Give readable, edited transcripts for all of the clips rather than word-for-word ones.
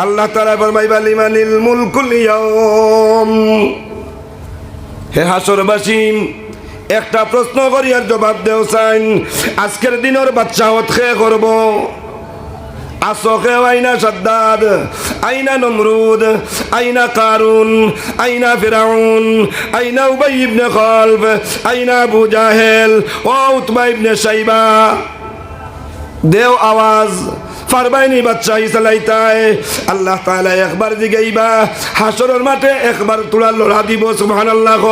আল্লাহ তাআলা ফরমাইবা লিমানিল মুলকুল ইয়াউম। হে হাসরবাসী, একটা প্রশ্ন করি আর জবাব দেও চাইন। আজকের দিনের বাচ্চা হত খে করব। আসকে আইনা সাদ্দাদ, আইনা নমরুদ, আইনা কারুন, আইনা ফিরাউন, আইনা উবাই ইবনে খালফ, আইনা আবু জাহেল ও উতবা ইবনে শাইবা। দেও আওয়াজ, ফারবাইনি বাচ্চা ইসালাইতায়। আল্লাহ তাআলা একবার জিগাইবা, হাসরের মাঠে একবার তোলা লড়া দিব। সুবহানাল্লাহ।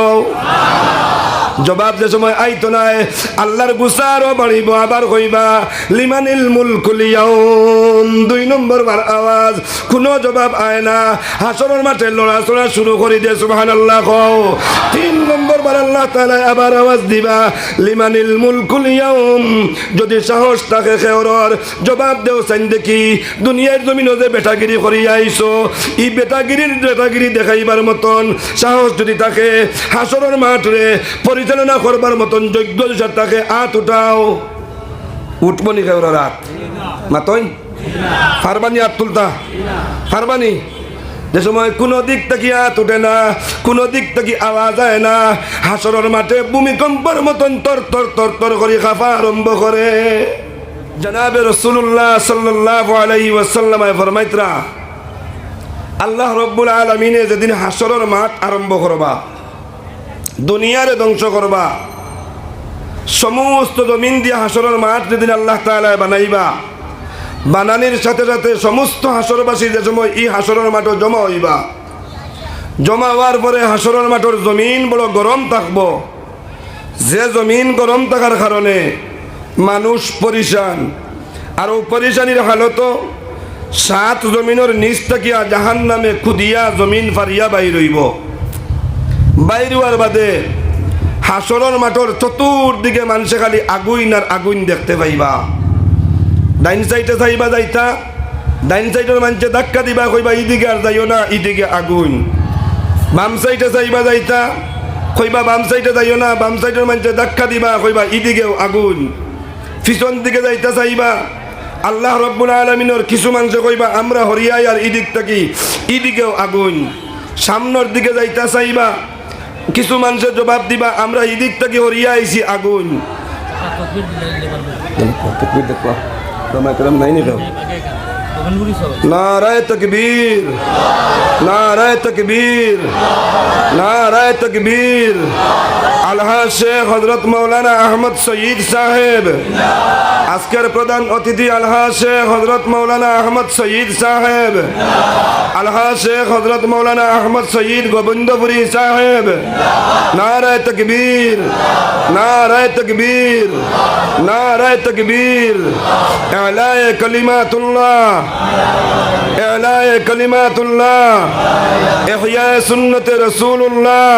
জবাব যে সময় আইতো নাই, আল্লাহর গুসারও বাড়িব। আবার কইবা লিমানিল মুলকুল ইয়াউম। 2 নম্বর বার আওয়াজ, কোনো জবাব আয় না। হাসরের মাঠে লড়াচড়া শুরু করে দে। সুবহানাল্লাহ। 3 নম্বর বার আল্লাহ তাআলা আবার আওয়াজ দিবা লিমানিল মুলকুল ইয়াউম। যদি সাহস থাকে খেওরর জবাব দেও চাইন দেখি। দুনিয়ার জমিনে যে বেটাগিরি করিয়া আইছো, এই বেটাগিরি দেখাইবার মতন সাহস যদি থাকে, হাসরের মাঠে পরিচালনা করবার মতন যোগ্য তাকে হাত উঠাও। উঠবনি খেওর রাত মাতই ফারবানি হাত তুলতা ফারবানি। যে সময় কোনো দিক থেকে হাত উঠে না, কোনো দিক থেকে আওয়াজ হয় না, হাসরের মাঠে ভূমিকম্পের মতন তর তর তর তর করে কাঁপা আরম্ভ করে। জনাবে রাসূলুল্লাহ সাল্লাল্লাহু আলাইহি ওয়াসাল্লাম ফরমাইতরা, আল্লাহ রব্বুল আলামিনে যেদিন হাসরের মাঠ আরম্ভ করবা, দুনিয়ারে ধ্বংস করবা, সমস্ত জমিন দিয়ে হাসরের মাঠ যেদিন আল্লাহ তাআলা বানাইবা, বানানির সাথে সাথে সমস্ত হাসরবাসী যে সময় এই হাসরের মাঠে জমা হইবা, জমা হওয়ার পরে হাসরের মাঠের জমিন বড় গরম থাকবো। যে জমিন গরম থাকার কারণে মানুষ পরিশান, আর ও পরিশানির হালত 7 জমিনের নিচ থাকিয়া জাহান্নামে খুদিয়া জমিন ফারিয়া বাইর হইব। বাইর হওয়ার বাদে হাসরের মাঠের চতুর্দিকে মানুষে খালি আগুন আর আগুন দেখতে পাইবা। ডাইন সাইডে যাইবা যাইতা, ডাইন সাইডের মানুষে ধাক্কা দিবা, কইবা এইদিকে আর যাইও না, এইদিকে আগুন। বাম সাইডে যাইবা যাইতা, কইবা বাম সাইডে যাইও না, বাম সাইডের মানুষে ধাক্কা দিবা, কইবা এইদিকেও আগুন। পিছন দিকে যাইতা চাইবা, আল্লাহ রব্বুল আলামিনের কিছু মানুষে কইবা আমরা হরিয়াই আর এইদিক থাকি, এইদিকেও আগুন। সামনের দিকে যাইতা চাইবা, কিছু মানুষের জবাব দিবা আমরা এইদিক থেকে হরিয়া আইছি, আগুন। নারায়ে তাকবীর, নারায়ে তাকবীর, নারায়ে তাকবীর। আলহা শেখ হযরত মাওলানা আহমদ সঈদ সাহেব, আজকের প্রধান অতিথি আলহা শেখ হযরত মাওলানা আহমদ সঈদ সাহেব, আলহা শেখ হযরত মাওলানা আহমদ সঈদ গোবিন্দপুরী সাহেব। নারায়ে তাকবীর, নারায়ে তাকবীর, নারায়ে তাকবীর। ইলায়ে কালিমাতুল্লাহ, ইলায়ে কালিমাতুল্লাহ, ইহয়া সুন্নতে রাসূলুল্লাহ।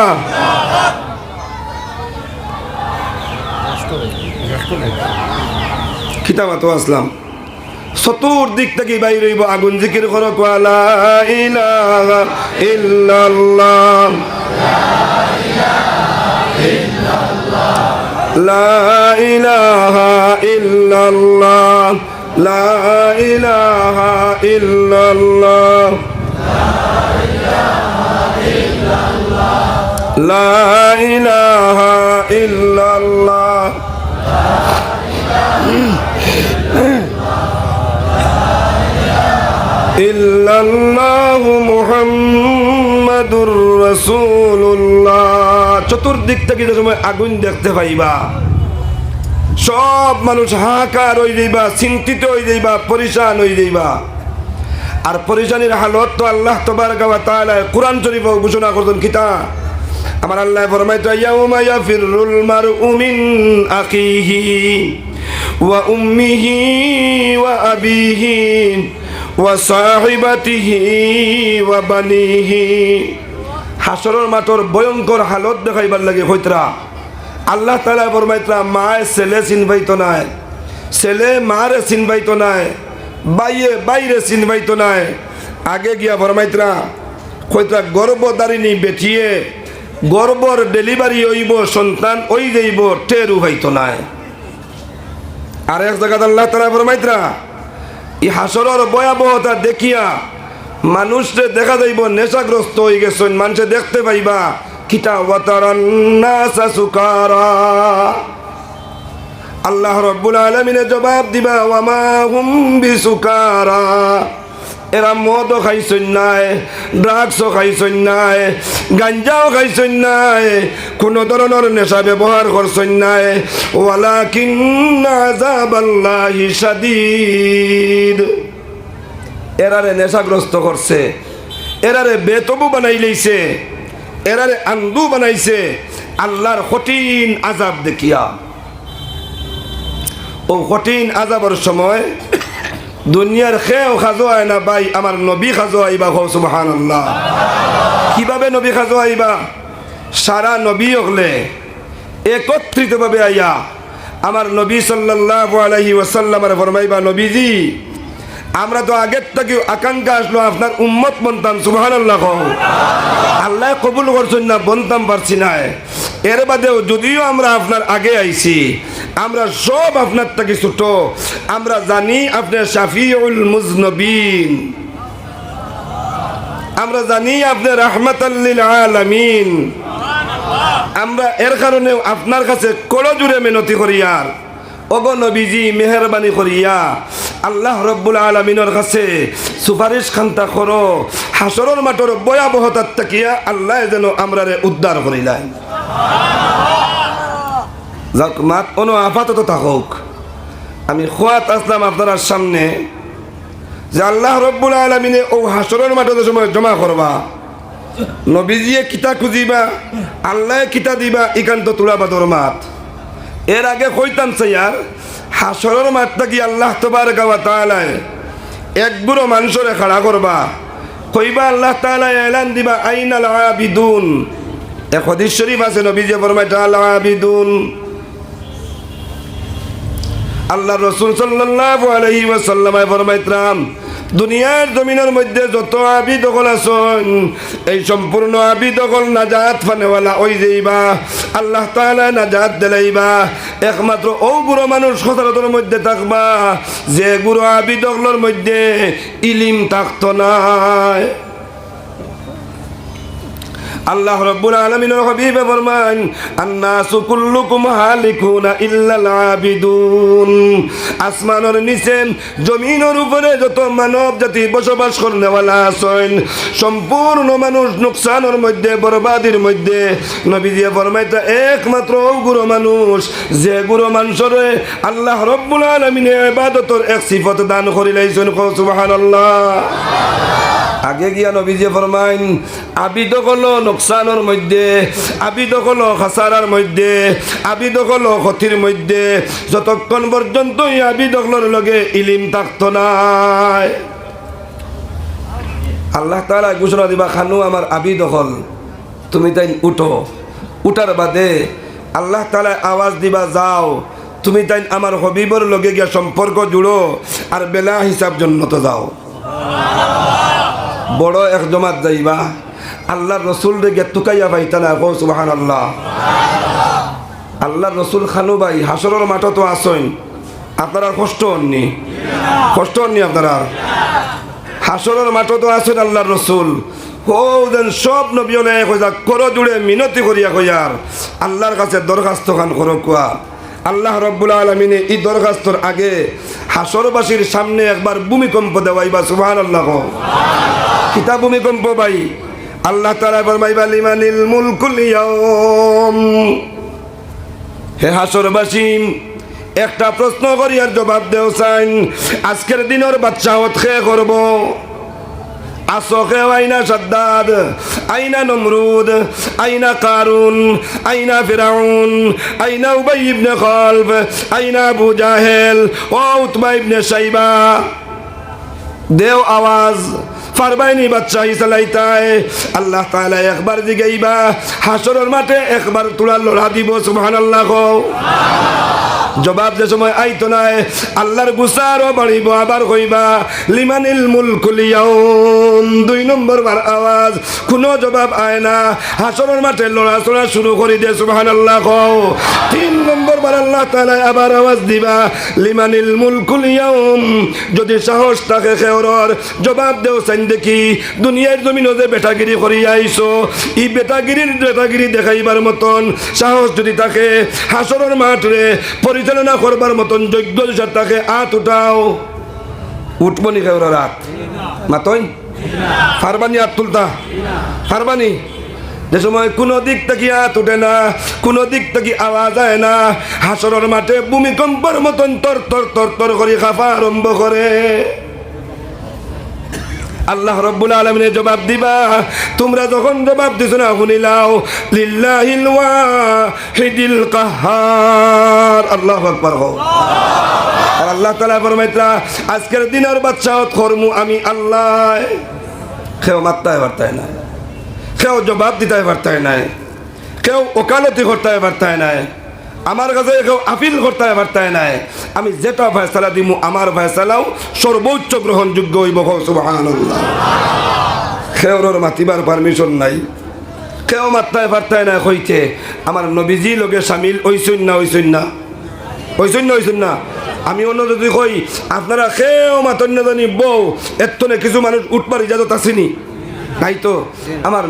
খিতামাতো আসলাম। চতুর্দিক থেকে বাইর হইব আগুন। জিকির করো লা ইলাহা ইল্লাল্লাহ, লা ইলাহা ইল্লাল্লাহ, লা ইলাহা ইল্লাল্লাহ, লা ইলাহা ইল্লাল্লাহ। ইল্লাল্লাহু মুহাম্মাদুর রাসূলুল্লাহ। চতুর্দিক থেকে যে সময় আগুন দেখতে পাইবা, সব মানুষ হাহাকার হয়ে যাইবা, চিন্তিত হয়ে যাইবা, পরিশান হয়ে যাইবা। আর পরিশানির হালত তো আল্লাহ তাবারাকা ওয়া তাআলা কুরআন শরীফে ঘোষণা করতেন। কিতা আমার আল্লাহ ফরমাইতো ইয়াউমা ইয়াফিরুল মারউ মিন আখিহি ওয়া উম্মিহি ওয়া আবিহি ওয়া সাহিবাতিহি ওয়া বানিহি। হাসরের মাঠের ভয়ঙ্কর হালত দেখাইবার লাগে হইতরা আল্লাহ তাআলা ফরমাইতরা মায় ছেলে চিনবাইতো নাই, ছেলে মারে চিনবাইতো নাই, বাইয়ে বাইরে চিনবাইতো নাই। আগে গিয়া ফরমাইতরা কইতরা গর্ভধারিণী বেটিয়ে গর্ভর ডেলিভারি হইব, সন্তান ওই যাইব, টেরু হইতো নাই। আর এক জায়গায় আল্লাহ তাআলা ফরমাইতরা এই হাসরের ভয়াবহতা দেখিয়া মানুষে দেখা যাইব নেশাগ্রস্ত হয়ে গেছেন, মানুষে দেখতে পাইবা কিতা ওয়াতারান নাসা সুকারা। আল্লাহ রাব্বুল আলামিনে জবাব দিবা ওয়ামা হুম বিসুকারা, এরা মদও খাইছেন নাই, ড্রাগসও খাইছেন নাই, গাঞ্জাও খাইছেন নাই, কোনো ধরনের নেশা ব্যবহার করছেন নাই। ওয়ালাকিন্না আযাবাল্লাহি শাদীদ, এরারে নেশাগ্রস্ত করছে, এরারে বেতবু বানাই লইছে, এরারে আন্দু বানাইছে আল্লাহর কঠিন আযাব দেখিয়া। ও কঠিন আযাবের সময় দুনিয়ার খেয়েও খাজো আয় না ভাই, আমার নবী খাজো আইবা। সুবহানাল্লাহ। কিভাবে নবী খাজো আইবা? সারা নবী হলে একত্রিতভাবে আইয়া আমার নবী সাল্লাল্লাহু আলাইহি ওয়াসাল্লামের ফরমাইবা, নবীজি আমরা তো আগের থেকে আকাঙ্ক্ষা আসলো আপনার উম্মত বনতাম। সুবহানাল্লাহ। আল্লাহ কবুল করছেন না, বনতাম পারছি না। এর বাদেও যদিও আমরা আপনার আগে আইছি, আমরা সব আপনার থেকে ছোট। আমরা জানি আপনি শাফিউল মুজনবিন, আমরা জানি আপনি রাহমাতাল লিল আলামিন। আমরা এর কারণে আপনার কাছে করজোড়ে মিনতি করি, আর ওগো নবীজি মেহরবানি করিয়া আল্লাহ রব্বুল আলামিনের কাছে সুপারিশ খান্তা করো, হাসরের মাঠের ভয়াবহতার তাকিয়া আল্লাহ যেন আমরারে উদ্ধার করিলাই। যাক, মাত কোনো আপাতত থাকুক। আমি খোয়াত আসলাম আপনার সামনে যে আল্লাহ রব্বুল আলামিনে ও হাসরের মাঠের সময় জমা করবা, নবীজিয়ে কিতা খুঁজিবা, আল্লাহ কিতা দিবা, ইকান্ত তুলা বাদর মাত। এর আগে কইতাম স্যার, হাসরের মাঠটা কি আল্লাহ তাবারক ওয়া তাআলা এক বুড়ো মানুষরে খাড়া করবা, কইবা আল্লাহ তাআলা এলান দিবা আইনাল আবিদুন। এক হাদিস শরীফ আছে, নবীজি ফরমায় আল আবিদুন। আল্লাহ রাসূল সাল্লাল্লাহু আলাইহি ওয়াসাল্লাম ফরমাইতরাম, দুনিয়ার জমিনের মধ্যে যত আবিদ হল আছেন, এই সম্পূর্ণ আবিদ হল নাজাত ফানেওয়ালা ওই যাইবা, আল্লাহ তাআলা নাজাত দিলাইবা। একমাত্র ও বুড়ো মানুষ সচরাচরের মধ্যে থাকবা যে বুড়ো আবিদ হলের মধ্যে ইলিম থাকতো না। আল্লাহ রাব্বুল আলামিনের হাবিবে ফরমান, আন্নাসু কুল্লুকুম হালিকুনা ইল্লাল আবিদুন। আসমানের নিচে জমিনের উপরে যত মানব জাতি বসবাস করনেওয়ালা আছেন, সম্পূর্ণ মানুষ নুকসানের মধ্যে, বরবাদির মধ্যে। নবীজি ফরমাইতা একমাত্র গুরু মানুষ যে গুরু মানুষরে আল্লাহ রাব্বুল আলামিনে ইবাদতের এক সিফত দান করিলাইছেন। সুবহানাল্লাহ। আগে গিয়া নবীজি ফরমাইন, আবিদ হলো নোকসানের মধ্যে, আবিদ হলো খাসারার মধ্যে, আবিদ হলো ক্ষতির মধ্যে, যতক্ষণ পর্যন্ত এই আবিদ হলোর লগে ইলিম থাকতো নাই। আল্লাহ তাআলা ঘোষণা দিবা, খানু আমার আবিদ হল, তুমি তাই উঠো। উঠার বাদে আল্লাহ তাআলা আওয়াজ দিবা, যাও তুমি তাই আমার হবিবর লগে গিয়া সম্পর্ক জুড়ো, আর বেলা হিসাব জন্য তো যাও। বড় এক জমাত যাইবা, আল্লাহর রসুল রে গেতুকাইয়া পাইতা না। সুবহানাল্লাহ। আল্লাহর রসুল খানু ভাই হাসরের মাঠে তো আসেন, আপনারা কষ্ট হননি? কষ্ট হননি আপনারা? হাসরের মাঠে তো আসেন আল্লাহর রসুল। ও যেন সব নবী কইয়া করো জুড়ে মিনতি করিয়া কইয়ার আল্লাহর কাছে দরখাস্ত খান করো কুয়া। আল্লাহ রব্বুল আলামিনে এই দরখাস্তর আগে হাসরবাসীর সামনে একবার ভূমিকম্প দেওয়াইবা। সুবহানাল্লাহ। কিতা ভূমিকম্প ভাই? আল্লাহ তাআলা ফরমাইবা, লিমানিল মুলকুল ইয়াউম। হে হাসরবাসী, একটা প্রশ্ন করি আর জবাব দেও চাইন। আজকের দিনের বাদশাহত কে করব? আসকে আইনা সাদ্দাদ, আইনা নমরুদ, আইনা কারুন, আইনা ফিরাউন, আইনা উবাই ইবনে খালফ, আইনা আবু জাহেল ও উতবা ইবনে শাইবা। দেও আওয়াজ, ফারবাইনি বাদশাহী চালাইতায়। আল্লাহ তাআলা একবার জিগাইবা, হাসরের মাঠে একবার তোলা লড়া দিব। সুবহানাল্লাহ। জবাব যে সময় আইতো না আল্লাহর গুসারও বাড়িব আবার কইবা লিমানিল মুলকুল ইয়াউম। 2 নম্বর বার আওয়াজ কোনো জবাব আয় না, হাসরের মাঠে লড়াচড়া শুরু করে দিয়ে সুবহানাল্লাহ কও। 3 নম্বর বার আল্লাহ তাআলা আবার আওয়াজ দিবা লিমানিল মুলকুল ইয়াউম। যদি সাহস থাকে খেওরর জবাব দেও চাই দেখি দুনিয়ার জমিনে যে বেটাগিরি করি আইছো এই বেটাগিরি দেখাইবার মতন সাহস যদি থাকে হাসরের মাঠে পরিচালনা করবার মতন যোগ্য থাকে হাত উঠাও। উঠবনি খেওরর হাত মাতই ফারবানি হাত তুলতা ফারবানি। যে সময় কোনো দিক থেকে হাত উঠে না, কোনো দিক থেকে আওয়াজ হয় না, হাসরের মাঠে ভূমিকম্পের মতন তর তর তর তর করে কাঁপা আরম্ভ করে। আল্লাহ রব্বুল আলামিনের জবাব দিবা। তোমরা যখন জবাব দিছো না শুনিলাও লিল্লাহিল ওয়াহিদিল কাহ্হার। আল্লাহু আকবার। আর আল্লাহ তাআলা ফরমাইতা আজকের দিনের বাদশাহত করমু আমি আল্লাহ। কেউ মারতে পারতায় না, কেউ জবাব দিতে পারতায় না, কেউ ওকালতি করতে পারতায় না, আমার কাছে কেউ আপিল করতে পারতায় না। আমি যেটা ফয়সালা দিমু আমার ফয়সালাও সর্বোচ্চ গ্রহণযোগ্য হইব। সুবহানাল্লাহ। কেউর মাতিবার পারমিশন নাই, কেউ মারতে পারতায় না। কইতে আমার নবীজি লোকে সামিল হইছেন না হইছেন না হইছেন না হইছেন না। আমি অন্য যদি কই আপনারা কেউ মাতন না জানি বউ এতনে কিছু মানুষ উঠবার ইজাজত আসেনি নাই তো। আমার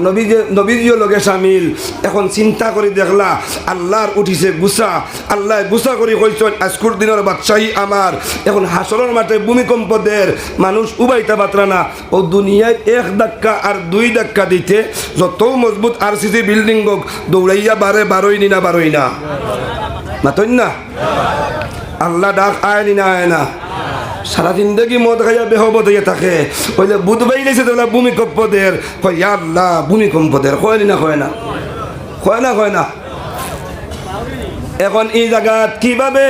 নবীজিও লোকে সামিল। এখন চিন্তা করে দেখলা আল্লাহর উঠিছে গুসা, আল্লাহ গুসা করে কইছেন আজকুর দিনের বাদশাহী আমার। এখন হাসরের মাঠে ভূমিকম্পদের মানুষ উবাইতা বাতরা না। ও দুনিয়ায় 1 ধাক্কা আর 2 ধাক্কা দিতে যত মজবুত আরসিসি বিল্ডিং হোক দৌড়াইয়া বারোই না মাতন না। আল্লাহ ডাক আয়নি না আয় না। সারা জিন্দগি মদ খাইয়া বেহবত হইয়া থাকে। কইলে বুধ বাইলেছে তোলা ভূমিকম্পদের কই আল্লাহ ভূমিকম্পদের কয়নি না কয় না কয় না কয় না। এখন এই জায়গা কিভাবে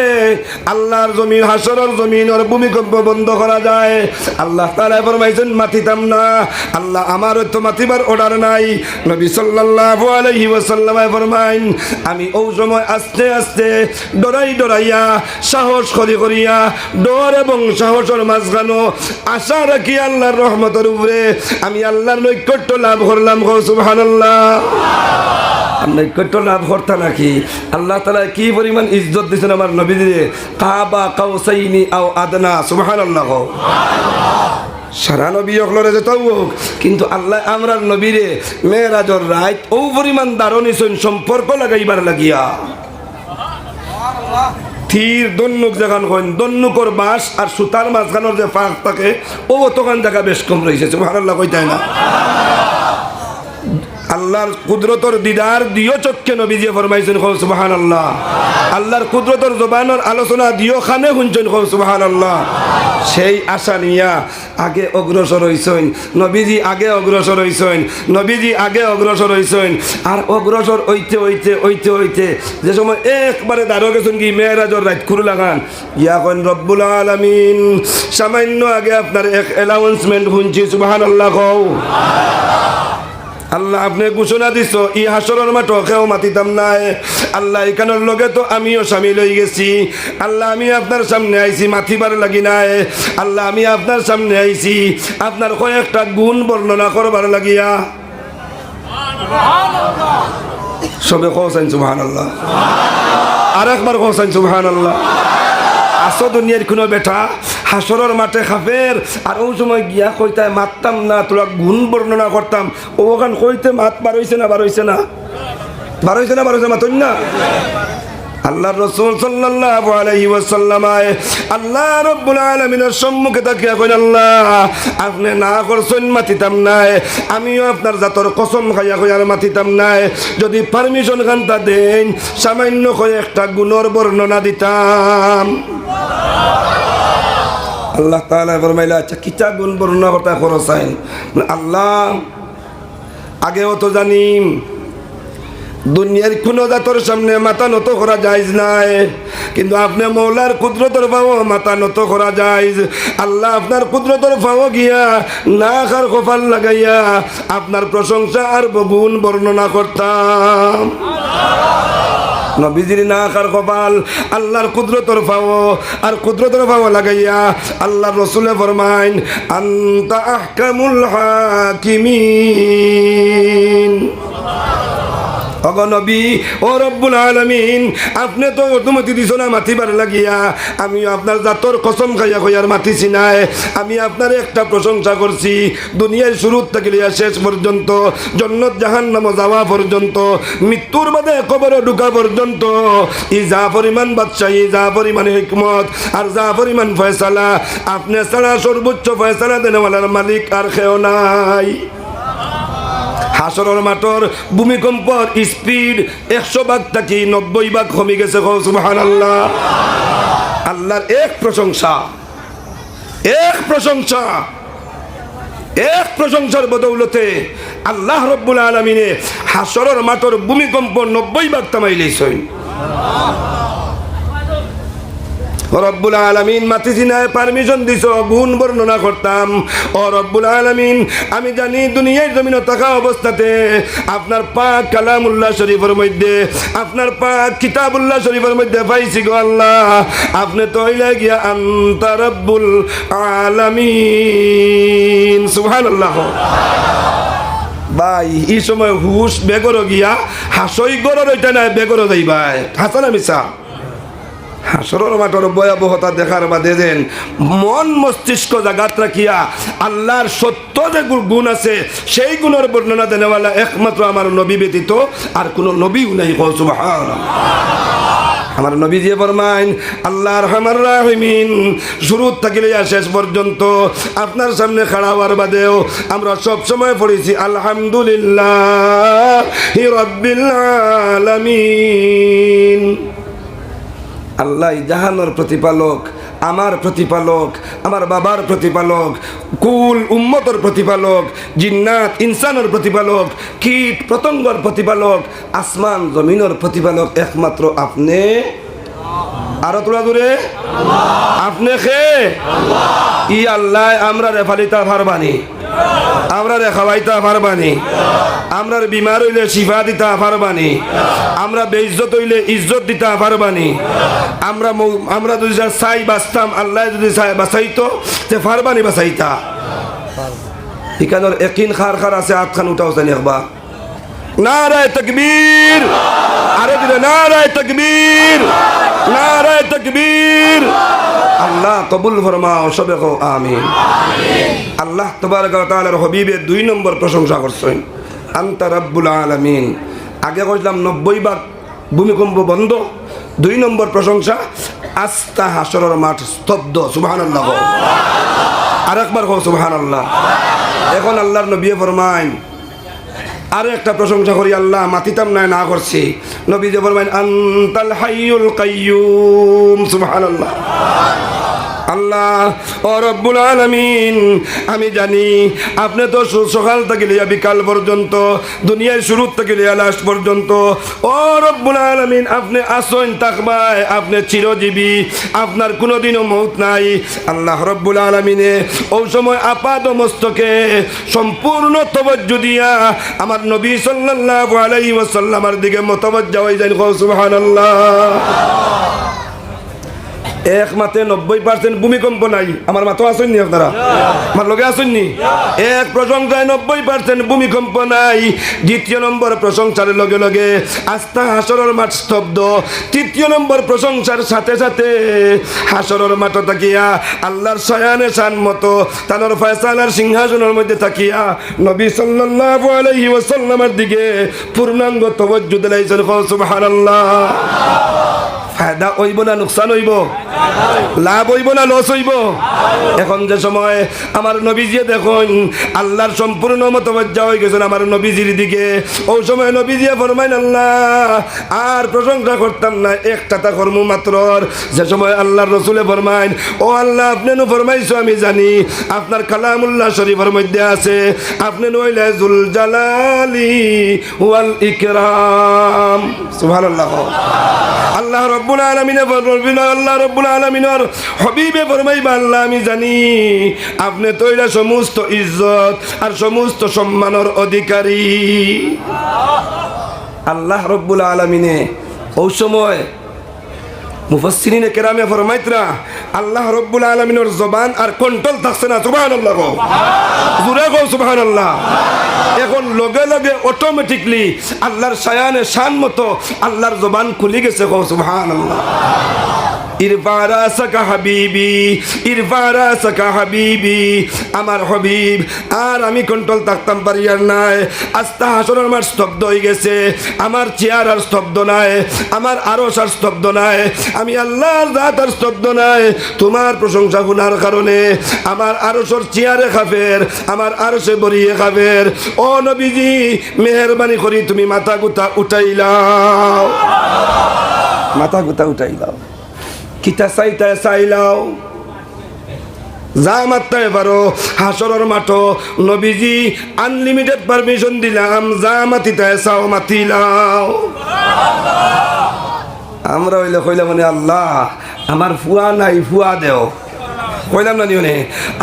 আল্লাহর জমিন হাসরের জমিনের ভূমিকম্প বন্ধ করা যায়? আল্লাহ তাআলা ফরমাইছেন মাতিতাম না। আল্লাহ আমার তো মাতিবার অর্ডার নাই। নবী সাল্লাল্লাহু আলাইহি ওয়াসাল্লাম ফরমাইন আমি ওই সময় আস্তে আস্তে ডরাইয়া সাহস করিয়া ডর এবং সাহসের মাঝখানো আশা রাখি আল্লাহর রহমতের উপরে আমি আল্লাহর নৈকট্য লাভ করলাম। সুবহানাল্লাহ। নৈকট্য লাভ করতা নাকি? আল্লাহ তাআলা কি পরিমাণ ইজ্জত দিয়েছেন আমার নবীজিরে। কাবা কাউসাইনি আও আদনা। সুবহানাল্লাহ। সারা নবী অকলরে যেতাও হোক কিন্তু আল্লাহ আমরার নবীরে মেরাজর রাত ও পরিমাণ দারণিছেন সম্পর্ক লাগাইবার লাগিয়া। থির দন্নুক যেখান কইন দন্নুকর বাস আর সুতার মাঝখানোর যে ফাঁক থাকে ও তখন জায়গা বেশ কম রয়েছে। সুবহানাল্লাহ কইতাই না। আল্লাহর কুদরতর দিদার দিও চক্ষে নবীজি ফরমাইছেন সুবহানাল্লাহ। আল্লাহর কুদরতর জবানের আলোচনা দিও খানে শুনছেন সুবহানাল্লাহ। সেই আশা নিয়া আগে অগ্রসর হইছেন নবীজি, আগে অগ্রসর হইছেন নবীজি, আগে অগ্রসর হইছেন। আর অগ্রসর হইতে যে সময় একবারে দাঁড়ো গেছেন কি মেরাজর রাত খুরু লাগান ইয়া কইন রব্বুল আলামিন সামান্য আগে আপনার এক অ্যানাউন্সমেন্ট শুনছি। সুবহানাল্লাহ কও। আল্লাহ আপনি ঘোষণা দিছ ই হাসরের মাঠ কেউ মাতিতাম নাই। আল্লাহ এখানের লগে তো আমিও সামিল হয়ে গেছি। আল্লাহ আমি আপনার সামনে আইছি মাতিবার লাগি নাই। আল্লাহ আমি আপনার সামনে আইছি আপনার কয়েকটা গুণ বর্ণনা করবার লাগিয়া। সবে কওছেন সুবহানাল্লাহ। আর একবার কওছেন সুবহানাল্লাহ। আসো দুনিয়ার কোনো বেটা হাসরের মাঠে খাফের আর ওই সময় গিয়া কইতায় মারতাম না তোরা গুণ বর্ণনা করতাম। ওখান কইতে মাত বারইছে না মাতন না। আল্লাহর রাসূল সাল্লাল্লাহু আলাইহি ওয়াসাল্লাম আল্লাহ রাব্বুল আলামিনের সম্মুখে তাকিয়া কইলেন আল্লাহ আপনি না করছেন মাতিতাম নাই। আমিও আপনার জাতর কসম খাইয়া কই আর মাতিতাম নাই। যদি পারমিশন খানটা দেন সামান্য কয়েকটা গুণের বর্ণনা দিতাম। আল্লাহ তাআলা ফরমাইলা আচ্ছা কিতা গুণ বর্ণনা করতে খরচাইন? আল্লাহ আগেও তো জানি দুনিয়ার কোন জাতর সামনে মাথা নত করা জায়েজ নাই কিন্তু আপনি মৌলার কুদরতের পাও মাথা নত করা জায়েজ। আল্লাহ আপনার কুদরতের পাও গিয়া না খার কপাল লাগাইয়া আপনার প্রশংসা আর গুণ বর্ণনা করতাম। নবীজির না আকার কপাল আল্লাহর কুদরতর পাও আর কুদরতর পাও লাগাইয়া আল্লাহর রসুলে ফরমাইন আনতা আহকামুল হাকিমিন। নবী ও রব্বুল আলামিন, আপনি তো অনুমতি দিছ না মাতিবার লাগিয়া, আমি আপনার জাতর কসম খাইয়া কইয়ার মাতিছি নাই। আমি আপনার একটা প্রশংসা করছি, দুনিয়ার শুরু থেকে শেষ পর্যন্ত, জান্নাত জাহান্নাম যাওয়া পর্যন্ত, মৃত্যুর বাদে কবরে ঢুকা পর্যন্ত, ই যা পরিমাণ বাদশাহী, যা পরিমাণ হিকমত আর যা পরিমাণ ফয়সালা, আপনি ছাড়া সর্বোচ্চ ফয়সালা দেনওয়ালার মালিক আর কেউ নাই। হাসরের মাঠের ভূমিকম্পর স্পিড 100 ভাগ থাকি 90 ভাগ কমে গেছে। সুবহানাল্লাহ। আল্লাহর এক প্রশংসার বদৌলতে আল্লাহ রব্বুল আলামিনে হাসরের মাঠের ভূমিকম্প 90 ভাগ থামাইলেছেন। রব্বুল আলামিন মাতিছিনায় পারমিশন দিছ, গুণ বর্ণনা করতাম। ও রব্বুল আলামিন, আমি জানি দুনিয়ার জমিনে থাকা অবস্থাতে আপনার পাক কালামুল্লাহ শরীফের মধ্যে, আপনার পাক কিতাবুল্লাহ শরীফের মধ্যে পাইছি গো আল্লাহ, আপনি তো হইলা গিয়া আনতা রব্বুল আলামিন। সুবহানাল্লাহ। ভাই এই সময় হুশ বেগর গিয়া হাসই গরর ওইটা নাই, বেগর যাইবাই হাসান মিছা। হাসরের মাঠের ভয়াবহতা দেখার বাদে দেন মন মস্তিষ্ক জাগাত রাখিয়া আল্লাহর সত্য যে গুণ আছে সেই গুণের বর্ণনা দেনেওয়ালা একমাত্র আমার নবী ব্যতীত আর কোনো নবীও নাই। সুবহানাল্লাহ। আমার নবী যে ফরমাইন আল্লাহর রহমান রাহিমিন, শুরু থাকিলে শেষ পর্যন্ত আপনার সামনে খাড়া হওয়ার বাদেও আমরা সব সময় পড়েছি আলহামদুলিল্লাহি রাব্বিল আলামিন। আল্লাহ জাহানের প্রতিপালক, আমার প্রতিপালক, আমার বাবার প্রতিপালক, কুল উম্মতর প্রতিপালক, জিন্নাত ইনসানের প্রতিপালক, কীট পতঙ্গর প্রতিপালক, আসমান জমিনের প্রতিপালক একমাত্র আপনি। আরো তোলা দূরে আপনি খে ই আল্লাহ আমরা রেফালিতা পারবানি, আমরা রে খাওয়াইতা পারবানি, আমরা বিমার হইলে শিফা দিতা পারবানি, আমরা বেইজ্জত হইলে ইজ্জত দিতা পারবানি, আমরা যদি চাই বাঁচতাম, আল্লাহ যদি চাই বাঁচাইতো তে পারবানি বাঁচাইতা। এখানোর একিন খার খার আছে, আটখান উঠাও জানি একবার নারায়ে তাকবীর, আরে দিলে নারায়ে তাকবীর, নারায়ে তাকবীর। আল্লাহ কবুল ফরমাও, সবে কও আমিন। আল্লাহ তাবারক ওয়া তাআলার হাবিবের 2 নম্বর প্রশংসা করছেন আনতা রাব্বুল আলামিন। আগে কইলাম 90 ভাগ ভূমিকম্প বন্ধ, 2 নম্বর প্রশংসা আস্তা হাসরের মাঠ স্তব্ধ। সুবহানাল্লাহ। আরেকবার কও সুবহানাল্লাহ। এখন আল্লাহর নবী ফরমায় আরো একটা প্রশংসা করি, আল্লাহ মাতিতাম না না করছি। নবী যে ফরমায় আনতাল হাইয়ুল কাইয়ুম। সুবহানাল্লাহ। আল্লাহ ও রব্বুল আলামিন, আমি জানি আপনি তো সকাল থেকে লিয়া বিকাল পর্যন্ত, দুনিয়ার শুরু থেকে লিয়া লাস্ট পর্যন্ত, ও রব্বুল আলামিন আপনি আসেন থাকবাই, আপনি চিরজীবী, আপনার কোনোদিনও মৌত নাই। আল্লাহ রব্বুল আলামিনে ওই সময় আপাদ মস্তকে সম্পূর্ণ তওয়াজ্জু দিয়া আমার নবী সাল্লাল্লাহু আলাইহি ওয়াসাল্লামের দিকে মুতাওয়াজ্জা হয়ে যান। সুবহানাল্লাহ। এক মাতে 90% ভূমিকম্প নাই। আমার মাতো আসেননি আপনারা? আমার লগে আসেননি? এক প্রশংসায় 90% ভূমিকম্প নাই। দ্বিতীয় নম্বর প্রশংসার লগে লগে আস্থা হাসরের মাঠ স্তব্ধ। তৃতীয় নম্বর প্রশংসার সাথে সাথে হাসরের মাঠ তাকিয়া আল্লাহর শায়ানে শান মতো তার ফয়সালার সিংহাসনের মধ্যে তাকিয়া নবী সাল্লাল্লাহু আলাইহি ওয়াসাল্লামের দিকে পূর্ণাঙ্গ তাওয়াজ্জুদ দিলাইছেন। সুবহানাল্লাহ। ফায়দা হইব না নুকসান হইব? লাভ হইব না লস হইব? এখন যে সময় আমার নবীজি দেখুন আল্লাহর সম্পূর্ণ মতবাজ্জা হয়ে গেছেন আমার নবীজির দিকে, ওই সময় নবীজি ফরমাইন আল্লাহ আর প্রশংসা করতাম না, একটা তা কর্ম মাত্র। যে সময় আল্লাহর রসুলে ফরমাইন ও আল্লাহ আপনি নু ফরমাইছো আমি জানি, আপনার কালামুল্লাহ শরীফের মধ্যে আছে আপনি নইলে জুল জালালি ওয়াল ইকরাম। সুবহানাল্লাহ। আল্লাহ রব্বুল আলামিনে বলবেন, আল্লাহ রব্বুল আলামিনের হাবিবে ফরমাইবা আল্লাহ আমি জানি আপনি তো এরা সমস্ত ইজ্জত আর সমস্ত সম্মানের অধিকারী। আল্লাহ রব্বুল আলামিনে ওই সময় মুফাসসিরিনে কেরামে ফরমাইতরা আল্লাহ রাব্বুল আলামিনের জবান আর কন্ট্রোল থাকছে না। সুবহানাল্লাহ গো, জোরে গো সুবহানাল্লাহ। এখন লগে লগে অটোমেটিকলি আল্লাহর শায়ানে শান মতো আল্লাহর জবান খুলে গেছে গো সুবহানাল্লাহ। ইরফা রাসাকা হাবিবি, ইরফা রাসাকা হাবিবি, আমার হাবিব আর আমি কন্ট্রোল থাকতাম পারি আর নাই। আস্তা হাসরের মাঠ স্তব্ধ হয়ে গেছে, আমার চেয়ার আর স্তব্ধ নাই, আমার আরশ আর স্তব্ধ নাই, আমি আল্লাহর জাত আর স্তব্ধ নাই। তোমার প্রশংসা গুনার কারণে আমার আরশের চেয়ারে খাফের, আমার আরশে বরিয়ে খাফের। ও নবীজি মেহেরবানি করি তুমি মাথা গুতা উঠাইলাও, মাথা গুতা উঠাইলাও, কিতা চাইতে চাইলাও, যা মারতে পারো হাসরের মাঠো। নবীজি আনলিমিটেড পারমিশন দিলাম, যা মাতিতে চাও মাতিলাও। আমরা হইলে কইলাম মানে আল্লাহ আমার ফুয়া নাই ফুয়া দেও, কইলাম না নিও,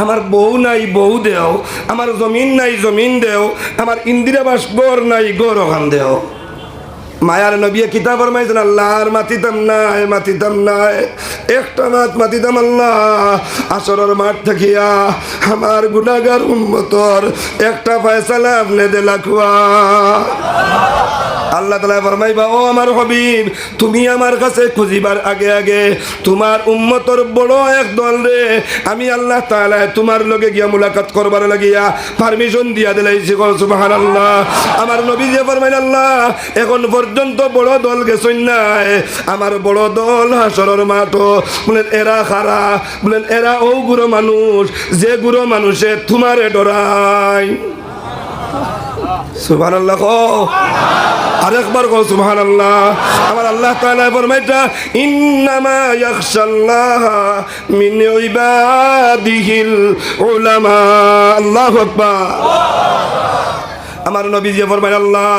আমার বউ নাই বউ দেও, আমার জমিন নাই জমিন দেও, আমার ইন্দিরাবাস গড় নাই গড় ওখান দেও। মায়ার নবী কিতাব ফরমাইছেন আল্লাহ আর মাতিতাম নাই মাতিতাম নাই, একটা মাতিতাম আল্লাহ আসরের মাঠ থাকিয়া আমার গুনাহগার উম্মতর একটা ফয়সালা আপনি দিলা খুয়া। আল্লাহ তাআলা ফরমাইবা ও আমার হাবিব তুমি আমার কাছে খুঁজিবার আগে আগে তোমার উম্মতর বড় এক দল রে আমি আল্লাহ তাআলা তোমার লগে গিয়া মুলাকাত করবার লাগিয়া পারমিশন দিয়া দিলাইছি। সুবহানাল্লাহ। আমার নবী যে ফরমাইলেন আল্লাহ এখন পর্যন্ত বড় দল গেছই নাই, আমার বড় দল হাসরের মাঠ। বলেন এরা খারা, বলেন এরা ও গুরু মানুষ যে গুরু মানুষে তোমারে ডরায়। সুবহানাল্লাহ। আরেকবার কও সুবহানাল্লাহ। আমার আল্লাহ তাআলা ফরমাইতা ইন্নামা ইয়াখশাল্লাহ মিন ইবাদিহিল উলামা। আল্লাহু আকবার। আমার নবী যে ফরমায় আল্লাহ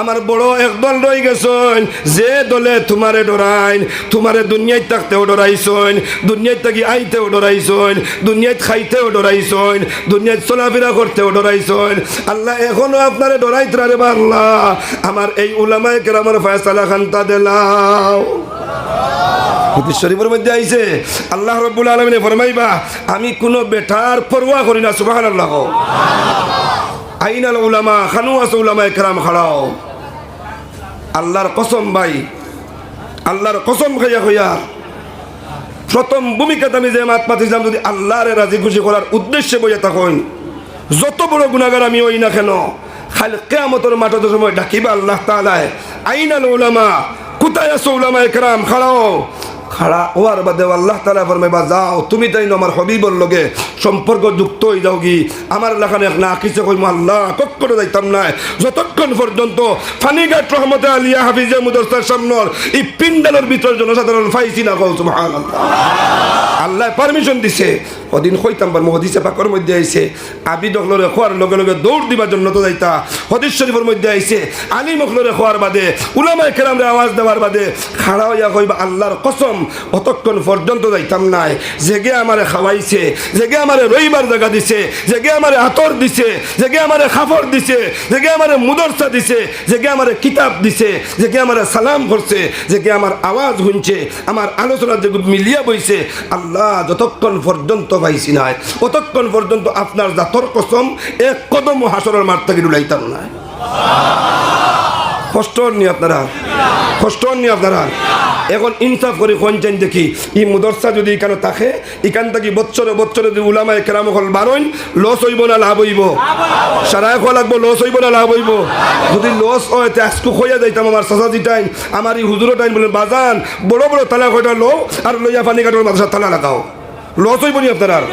আমার বড় একদল রই গেছেন যে দলে তোমারে ডরাইন, তোমারে দুনিয়ায় থাকতেও ডরাইছেন, দুনিয়ায় থাকি আইতেও ডরাইছেন, দুনিয়ায় খাইতেও ডরাইছেন, দুনিয়ায় চলাফেরা করতেও ডরাইছেন। আল্লাহ এখনো আপনারে ডরাইতে রে আল্লাহ আমার এই উলামায়ে কেরামের ফয়সালা খান্তা দেলাও। হাদিস শরীফের মধ্যে আইছে আল্লাহ রাব্বুল আলামিন ফরমাইবা আমি কোনো বেটার পরোয়া করি না। সুবহানাল্লাহ। আইনাল উলামা খানু আছে উলামায়ে কেরাম খাড়াও। আল্লাহর কসম ভাই, আল্লাহর কসম খাইয়া হইয়া প্রথম ভূমিকাতে আমি যে মাত পাতিছিলাম যদি আল্লাহরে রাজি খুশি করার উদ্দেশ্যে বইয়া থাকুন যত বড় গুনাহগার আমি হই না কেন খালি কিয়ামতের মাঠের সময় ডাকিবা আল্লাহ তাআলা আইনাল উলামা কোথায় আছে উলামায়ে কেরাম খাড়াও। খাড়া হওয়ার বাদে আল্লাহ তাআলা ফরমাইবা যাও তুমি তাই আমার হাবিবের লগে সম্পর্ক যুক্ত হয়ে যাও গি। আমার লাখানে না কিছু কইম আল্লাহ কখনো যাইতাম না যতক্ষণ পর্যন্ত ফানিঘাট রহমতে আলিয়া হাফিজে মুদরসার সামনের এই পিন্ডালের ভিতর জনসাধারণ ফাইছি না। সুবহানাল্লাহ। আল্লাহ পারমিশন দিছে ওদিন কইতাম পারবো হদিসে পাকের মধ্যে আইছে আবিদ অখলরে খোয়ার লগে লগে দৌড় দিবার জন্য তো যাইতা। হদিস শরীফের মধ্যে আইছে আলিম অখলরে খোয়ার বাদে উলামায়ে কেরামরে আওয়াজ দেওয়ার বাদে খাড়া হইয়া কইবা আল্লাহর কসম অতক্ষণ পর্যন্ত যাইতাম নাই জেগে আমারে খাওয়াইছে, জেগে আমারে রইবার জায়গা দিছে, জেগে আমারে আতর দিছে, জেগে আমারে খাফর দিছে, জেগে আমারে মুদরসা দিছে, জেগে আমারে কিতাব দিছে, জেগে আমারে সালাম করছে, জেগে আমার আওয়াজ শুনছে, আমার আলোচনা যে মিলিয়া বইছে আল্লাহ যতক্ষণ পর্যন্ত পাইছি নাই অতক্ষণ পর্যন্ত আপনার জাতর কসম এক কদম হাসরের মাঠ থেকে ডুলাইতাম না। কষ্ট নি আপনারা, কষ্ট নি আপনারা। এখন ইনসাফ করে কোনছেন দেখি এই মুদরসা যদি এখানে থাকে এখান থেকে বছরে বছরে যদি উলামায়ে কেরাম হল বারণ লস হইব না লাভ হইব? সারায় খোয়া লাগবো লস হইব না লাভ হইব? যদি লস হয় আজকে খোয়া যাইতাম আমার চাচাজি টাইম আমার এই হুজুরও টাইম বলে বাজান বড় বড় তালা কয়টা লো আর লইয়া পানি কাটোর মাদ্রাসার তালা লাগাও। লস হইব নি আপনার?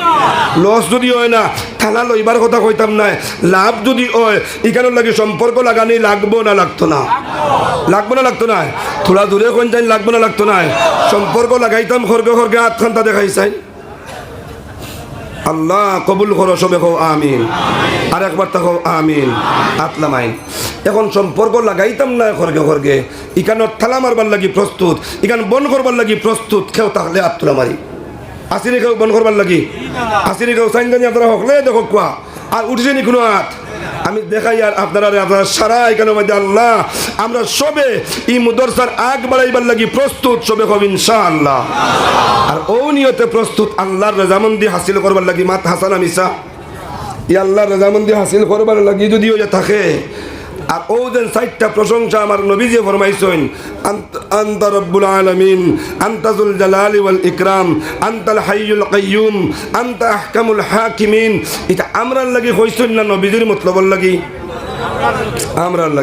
লস যদি হয় না থানা লইবার কথা কইতাম না, লাভ যদি হয় এখানে লাগে সম্পর্ক লাগানি লাগবো না লাগতো না? লাগবো না লাগতো না? থোড়া দূরে কোন যাই লাগবো না লাগতো না? সম্পর্ক লাগাইতাম খরগে খরগে আটখানটা দেখাই চাই। আল্লাহ কবুল করো সবে কও আমিন। আর একবার তা কও আমিন। আতলামাইন এখন সম্পর্ক লাগাইতাম না খরগে খরগে এখানে থালা মারবার লাগি প্রস্তুত, এখানে বন করবার লাগি প্রস্তুত। কেউ তাহলে আত্মলা মারি আসিনি কেউ বন করবার লাগি আসিনি কেউ সাইন জানি আপনারা হকলে দেখো কোয়া আর উঠছে নি কোনো হাত আমি দেখাই আর আপনারা সারা এখানে মধ্যে আল্লাহ আমরা সবে এই মুদরসার আগ বাড়াইবার লাগি প্রস্তুত সবে হব ইনশাআল্লাহ। আর ও নিয়তে প্রস্তুত আল্লাহর রেজামন্দি হাসিল করবার লাগি মাত হাসান মিসা ই আল্লাহর রেজামন্দি হাসিল করবার লাগি যদি ওই থাকে। আর ও যেন সাইটটা প্রশংসা আমার নবীজি ফরমাইছেন, আনতা রব্বুল আলামিন, আনতা যুল জালালি ওয়াল ইকরাম, আনতাল হাইয়ুল কাইয়ুম, আনতা আহকামুল হাকিমিন। এটা আমরার লাগি হইছেন না নবীজির মতলবর লাগি? আমরার লাগি।